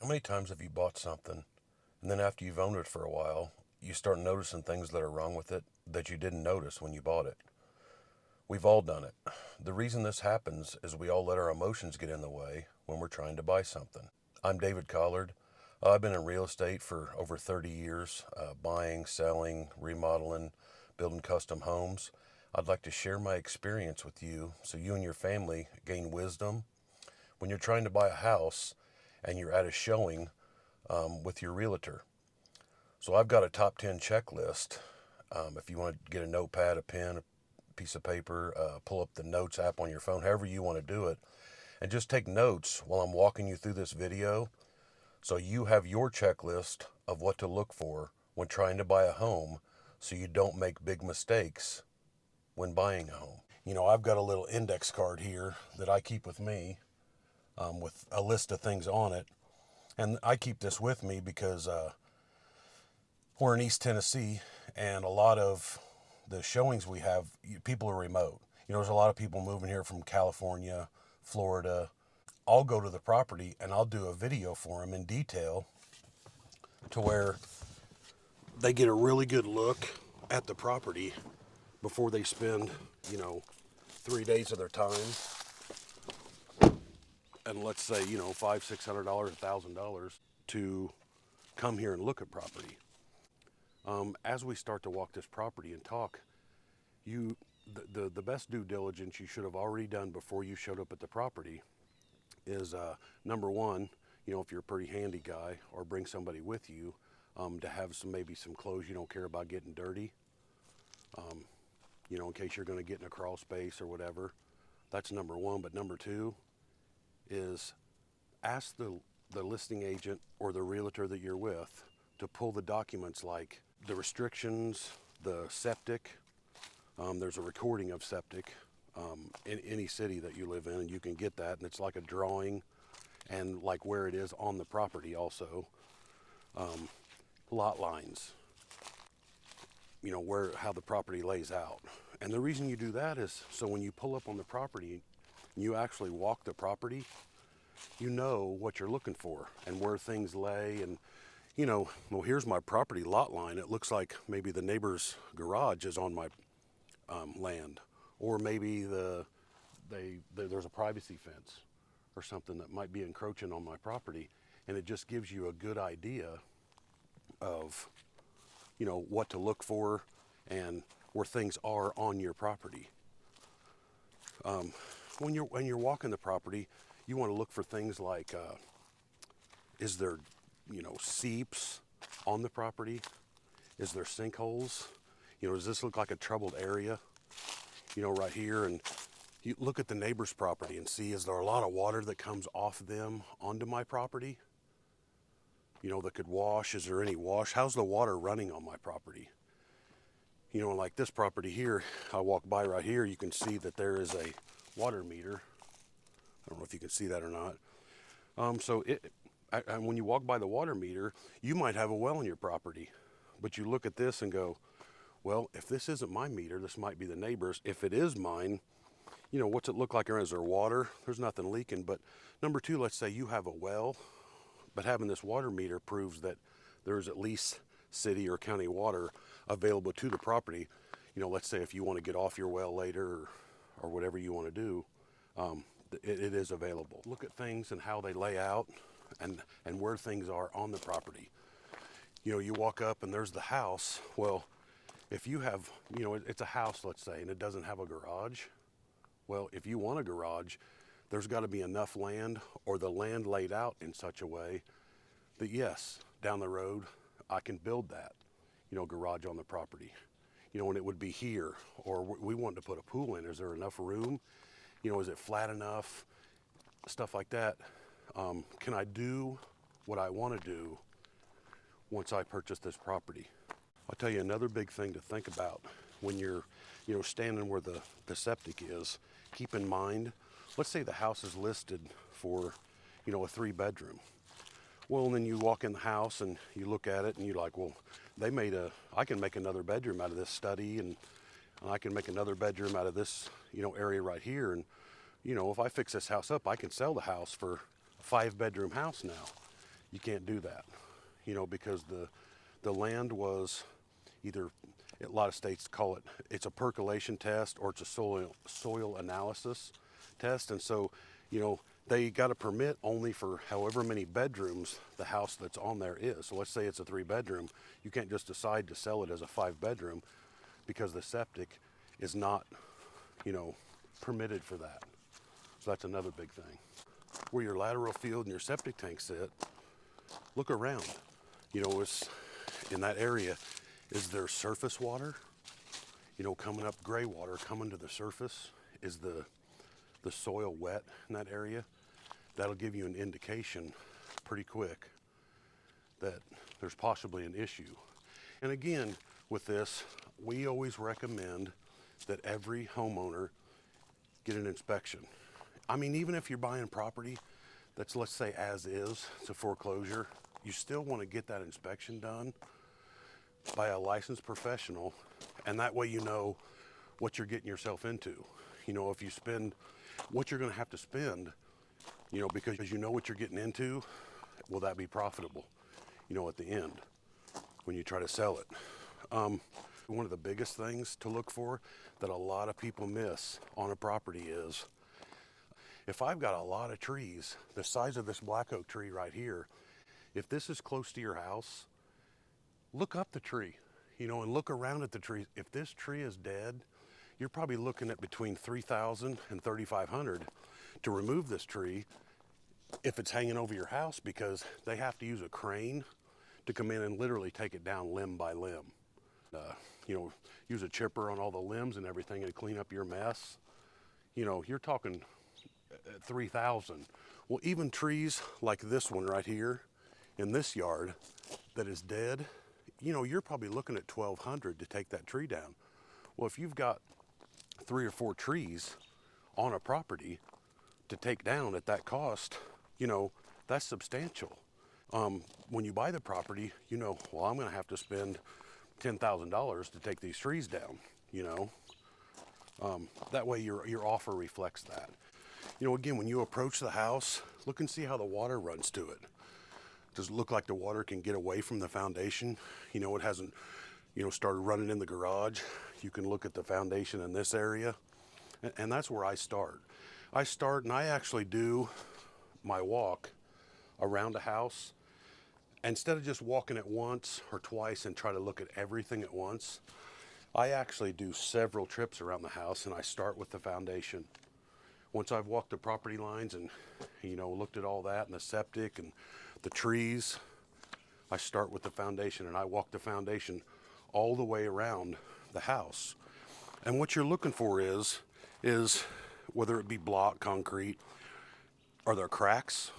How many times have you bought something and then after you've owned it for a while, you start noticing things that are wrong with it that you didn't notice when you bought it? We've all done it. The reason this happens is we all let our emotions get in the way when we're trying to buy something. I'm David Collard. I've been in real estate for over 30 years, buying, selling, remodeling, building custom homes. I'd like to share my experience with you so you and your family gain wisdom when you're trying to buy a house and you're at a showing with your realtor. So I've got a top 10 checklist. If you want to get a notepad, a pen, a piece of paper, pull up the notes app on your phone, however you want to do it, and just take notes while I'm walking you through this video so you have your checklist of what to look for when trying to buy a home so you don't make big mistakes when buying a home. You know, I've got a little index card here that I keep with me with a list of things on it. And I keep this with me because we're in East Tennessee, and a lot of the showings we have, people are remote. You know, there's a lot of people moving here from California, Florida. I'll go to the property and I'll do a video for them in detail to where they get a really good look at the property before they spend, 3 days of their time. And let's say, $500, $600, $1,000 to come here and look at property. As we start to walk this property and talk, the best due diligence you should have already done before you showed up at the property is number one, if you're a pretty handy guy, or bring somebody with you to have maybe some clothes you don't care about getting dirty, in case you're going to get in a crawl space or whatever. That's number one. But number two is ask the listing agent or the realtor that you're with to pull the documents like the restrictions, the septic. There's a recording of septic in any city that you live in, and you can get that, and it's like a drawing and like where it is on the property also. Lot lines, how the property lays out. And the reason you do that is so when you pull up on the property and you actually walk the property, you know what you're looking for and where things lay. And well, here's my property lot line. It looks like maybe the neighbor's garage is on my land, or maybe there's a privacy fence or something that might be encroaching on my property, and it just gives you a good idea of what to look for and where things are on your property. When you're walking the property, you want to look for things like is there seeps on the property? Is there sinkholes? Does this look like a troubled area? Right here, and you look at the neighbor's property and see, is there a lot of water that comes off them onto my property? That could wash. Is there any wash? How's the water running on my property? Like this property here, I walk by right here, you can see that there is a water meter. I don't know if you can see that or not. When you walk by the water meter, you might have a well on your property, but you look at this and go, well, if this isn't my meter, this might be the neighbor's. If it is mine, what's it look like? Is there water? There's nothing leaking. But number two, let's say you have a well, but having this water meter proves that there's at least city or county water available to the property. Let's say if you want to get off your well later or whatever you want to do, it is available. Look at things and how they lay out and where things are on the property. You walk up and there's the house. Well, if you have, it's a house, let's say, and it doesn't have a garage. Well, if you want a garage, there's got to be enough land or the land laid out in such a way that, yes, down the road, I can build that, garage on the property. And it would be here, or we want to put a pool in. Is there enough room? Is it flat enough? Stuff like that. Can I do what I want to do once I purchase this property? I'll tell you another big thing to think about when you're, standing where the septic is. Keep in mind, let's say the house is listed for, a 3-bedroom. Well, and then you walk in the house and you look at it and you're like, well, I can make another bedroom out of this study, and I can make another bedroom out of this, area right here. And, if I fix this house up, I can sell the house for a 5-bedroom house now. You can't do that, because the land was either, a lot of states call it, it's a percolation test or it's a soil analysis test. And so, they got a permit only for however many bedrooms the house that's on there is. So let's say it's a 3-bedroom. You can't just decide to sell it as a 5-bedroom because the septic is not, permitted for that. So that's another big thing. Where your lateral field and your septic tank sit, look around. It's in that area, is there surface water? Coming up, gray water coming to the surface? Is the soil wet in that area? That'll give you an indication pretty quick that there's possibly an issue. And again, with this, we always recommend that every homeowner get an inspection. I mean, even if you're buying property that's, let's say, as is, it's a foreclosure, you still want to get that inspection done by a licensed professional, and that way you know what you're getting yourself into. If you spend what you're going to have to spend, because you know what you're getting into, will that be profitable, at the end when you try to sell it? One of the biggest things to look for that a lot of people miss on a property is, if I've got a lot of trees, the size of this black oak tree right here, if this is close to your house, look up the tree, and look around at the tree. If this tree is dead, you're probably looking at between $3,000 and $3,500 to remove this tree if it's hanging over your house, because they have to use a crane to come in and literally take it down limb by limb. Use a chipper on all the limbs and everything and clean up your mess. You're talking 3,000. Well, even trees like this one right here in this yard that is dead, you're probably looking at $1,200 to take that tree down. Well, if you've got 3 or 4 trees on a property to take down at that cost, that's substantial. When you buy the property, well, I'm going to have to spend $10,000 to take these trees down, that way your offer reflects that. Again, when you approach the house, look and see how the water runs to it. Does it look like the water can get away from the foundation? It hasn't, started running in the garage. You can look at the foundation in this area, and that's where I start. And I actually do my walk around a house. Instead of just walking it once or twice and try to look at everything at once, I actually do several trips around the house, and I start with the foundation. Once I've walked the property lines and, looked at all that and the septic and the trees, I start with the foundation, and I walk the foundation all the way around the house. And what you're looking for is whether it be block concrete, are there cracks,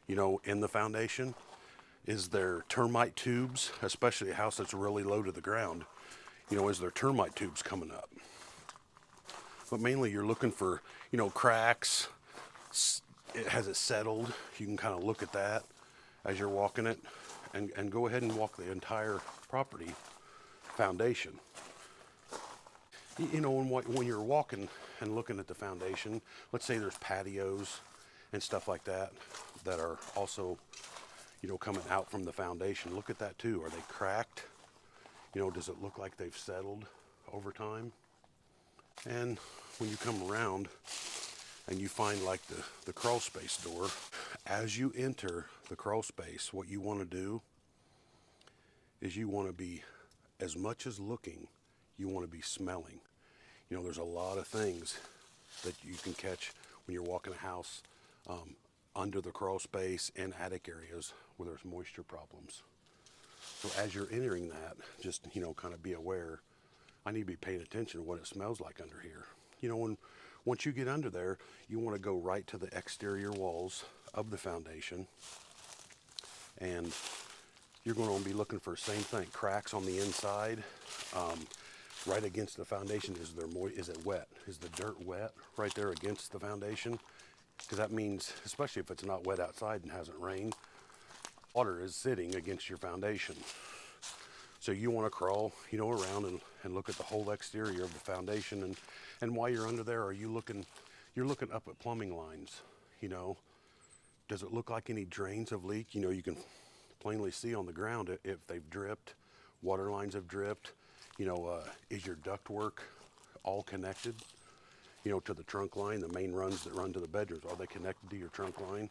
in the foundation? Is there termite tubes, especially a house that's really low to the ground? Is there termite tubes coming up? But mainly you're looking for, cracks. Has it settled? You can kind of look at that as you're walking it, and go ahead and walk the entire property foundation. When you're walking and looking at the foundation, let's say there's patios and stuff like that that are also, coming out from the foundation. Look at that too. Are they cracked? Does it look like they've settled over time? And when you come around and you find like the crawl space door, as you enter the crawl space, what you want to do is you want to be, as much as looking, you want to be smelling. There's a lot of things that you can catch when you're walking a house under the crawl space and attic areas where there's moisture problems. So as you're entering that, just, kind of be aware, I need to be paying attention to what it smells like under here. Once you get under there, you want to go right to the exterior walls of the foundation, and you're going to be looking for the same thing, cracks on the inside, right against the foundation. Is it wet? Is the dirt wet right there against the foundation? Because that means, especially if it's not wet outside and hasn't rained, water is sitting against your foundation. So you want to crawl, around and look at the whole exterior of the foundation. And while you're under there, you're looking up at plumbing lines, Does it look like any drains have leaked? You know, you can plainly see on the ground if they've dripped, water lines have dripped. You know, is your ductwork all connected? You know, to the trunk line, the main runs that run to the bedrooms, are they connected to your trunk line?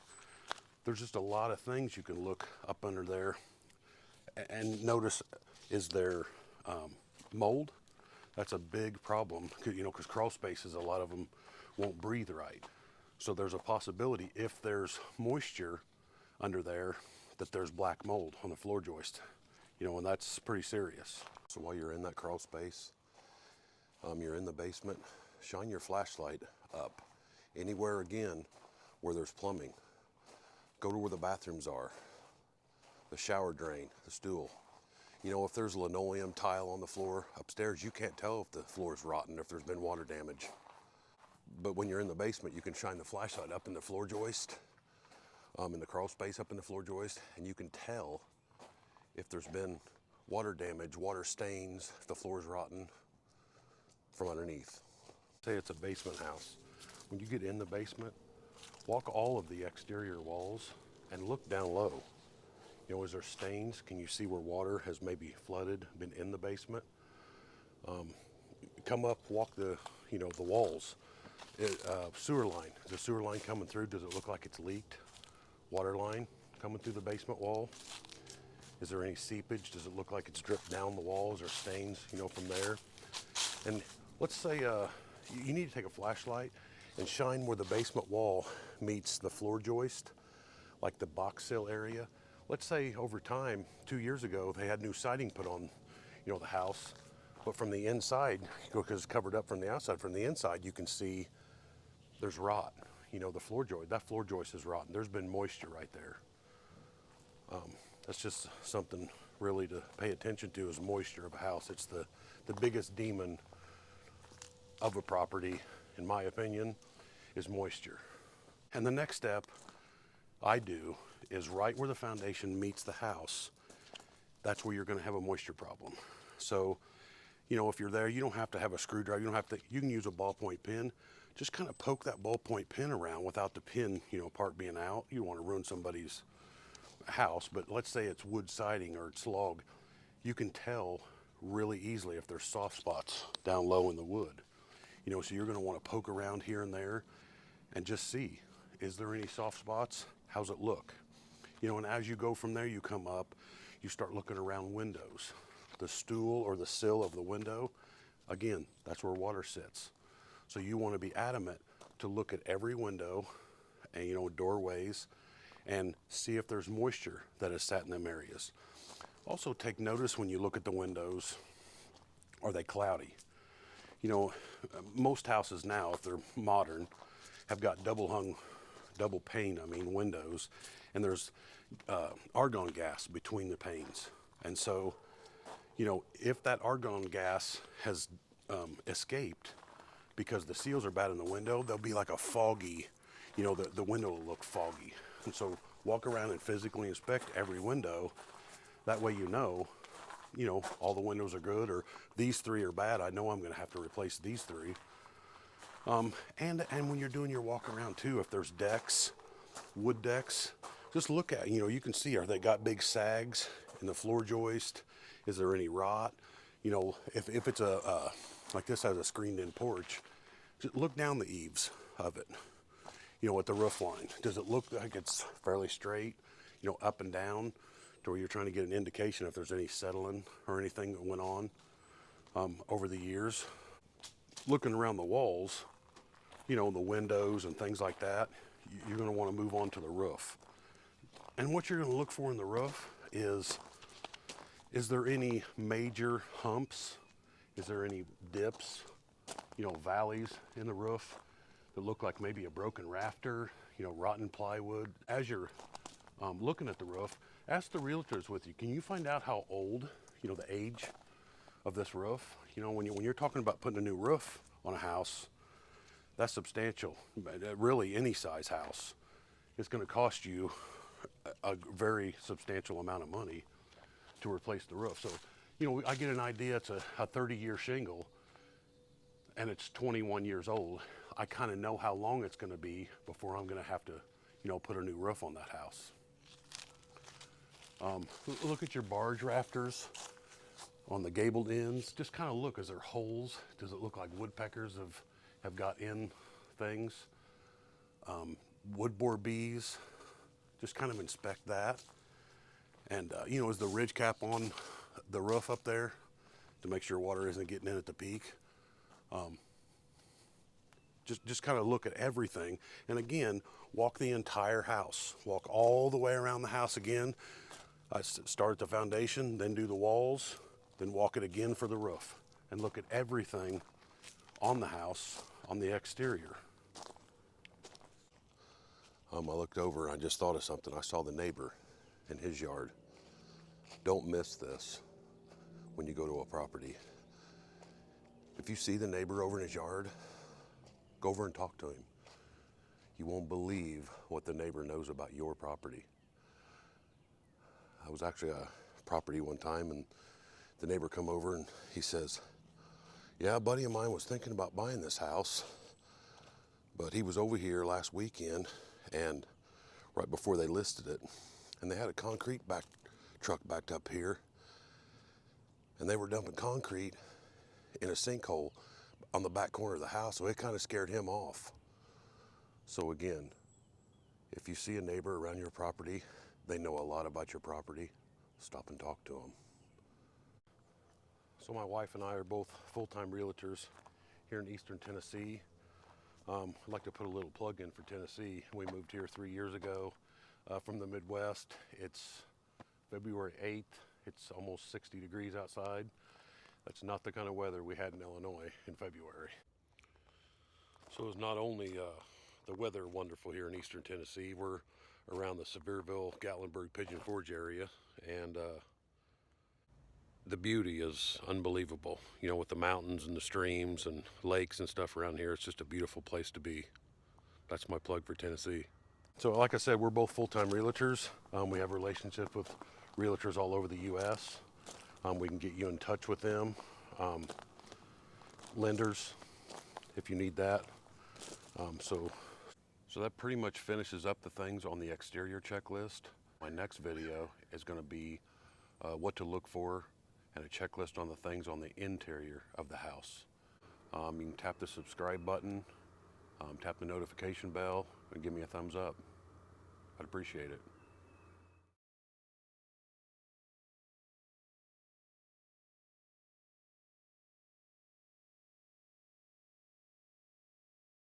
There's just a lot of things you can look up under there and notice, is there mold? That's a big problem, you know, because crawl spaces, a lot of them won't breathe right. So there's a possibility, if there's moisture under there, that there's black mold on the floor joist, you know, and that's pretty serious. So while you're in that crawl space, you're in the basement, shine your flashlight up anywhere again where there's plumbing. Go to where the bathrooms are, the shower drain, the stool. You know, if there's linoleum tile on the floor upstairs, you can't tell if the floor is rotten, if there's been water damage. But when you're in the basement, you can shine the flashlight up in the floor joist, in the crawl space up in the floor joist, and you can tell if there's been water damage, water stains, if the floor is rotten from underneath. Say it's a basement house. When you get in the basement, walk all of the exterior walls and look down low. You know, is there stains? Can you see where water has maybe flooded, been in the basement? Come up, walk the walls. Sewer line, is the sewer line coming through? Does it look like it's leaked? Water line coming through the basement wall? Is there any seepage? Does it look like it's dripped down the walls or stains, you know, from there? And let's say you need to take a flashlight and shine where the basement wall meets the floor joist, like the box sill area. Let's say over time, 2 years ago, they had new siding put on, you know, the house, but from the inside, because it's covered up from the outside, from the inside, you can see there's rot. You know, the floor joist, that floor joist is rotten. There's been moisture right there. That's just something really to pay attention to, is moisture of a house. It's the biggest demon of a property, in my opinion, is moisture. And the next step I do is right where the foundation meets the house, that's where you're going to have a moisture problem. So, you know, if you're there, you don't have to have a screwdriver, you can use a ballpoint pen. Just kind of poke that ballpoint pen around without the pin, you know, part being out. You don't want to ruin somebody's house, but let's say it's wood siding or it's log. You can tell really easily if there's soft spots down low in the wood. You know, so you're going to want to poke around here and there and just see, is there any soft spots? How's it look? You know, and as you go from there, you come up, you start looking around windows. The stool or the sill of the window, again, that's where water sits. So you want to be adamant to look at every window and, you know, doorways, and see if there's moisture that has sat in them areas. Also take notice when you look at the windows, are they cloudy? You know, most houses now, if they're modern, have got double pane windows, and there's argon gas between the panes. And so, you know, if that argon gas has escaped because the seals are bad in the window, they'll be like a foggy, you know, the window will look foggy. And so walk around and physically inspect every window. That way you know, all the windows are good, or these three are bad. I know I'm going to have to replace these three. And when you're doing your walk around too, if there's decks, wood decks, just look at, you know, you can see, are they got big sags in the floor joist? Is there any rot? You know, if it's like this has a screened in porch, just look down the eaves of it, you know, at the roof line. Does it look like it's fairly straight, you know, up and down, to where you're trying to get an indication if there's any settling or anything that went on over the years? Looking around the walls, you know, the windows and things like that, you're going to want to move on to the roof. And what you're going to look for in the roof is there any major humps? Is there any dips, you know, valleys in the roof that look like maybe a broken rafter, you know, rotten plywood? As you're looking at the roof, ask the realtors with you, can you find out how old, you know, the age of this roof? You know, when you're talking about putting a new roof on a house, that's substantial. Really, any size house, it's going to cost you a very substantial amount of money to replace the roof. So, you know, I get an idea, it's a 30-year shingle and it's 21 years old. I kind of know how long it's going to be before I'm going to have to, put a new roof on that house. Look at your barge rafters on the gabled ends. Just kind of look, is there holes? Does it look like woodpeckers have got in things? Wood bore bees, just kind of inspect that. And is the ridge cap on the roof up there to make sure water isn't getting in at the peak? Just kind of look at everything. And again, walk the entire house. Walk all the way around the house again. Start at the foundation, then do the walls, then walk it again for the roof. And look at everything on the house, on the exterior. I looked over and I just thought of something. I saw the neighbor in his yard. Don't miss this when you go to a property. If you see the neighbor over in his yard, go over and talk to him. You won't believe what the neighbor knows about your property. I was actually at a property one time and the neighbor come over and he says, yeah, a buddy of mine was thinking about buying this house, but he was over here last weekend and right before they listed it, and they had a concrete truck backed up here, and they were dumping concrete in a sinkhole on the back corner of the house, so it kind of scared him off. So again, if you see a neighbor around your property, they know a lot about your property, stop and talk to them. So my wife and I are both full-time realtors here in Eastern Tennessee. I'd like to put a little plug in for Tennessee. We moved here 3 years ago from the Midwest. It's February 8th. It's almost 60 degrees outside. That's not the kind of weather we had in Illinois in February. So it's not only the weather wonderful here in Eastern Tennessee, we're around the Sevierville, Gatlinburg, Pigeon Forge area, and the beauty is unbelievable. With the mountains and the streams and lakes and stuff around here, it's just a beautiful place to be. That's my plug for Tennessee. So like I said, we're both full-time realtors. We have relationships with realtors all over the U.S. We can get you in touch with them. Lenders, if you need that. So that pretty much finishes up the things on the exterior checklist. My next video is going to be what to look for and a checklist on the things on the interior of the house. You can tap the subscribe button, tap the notification bell, and give me a thumbs up. I'd appreciate it.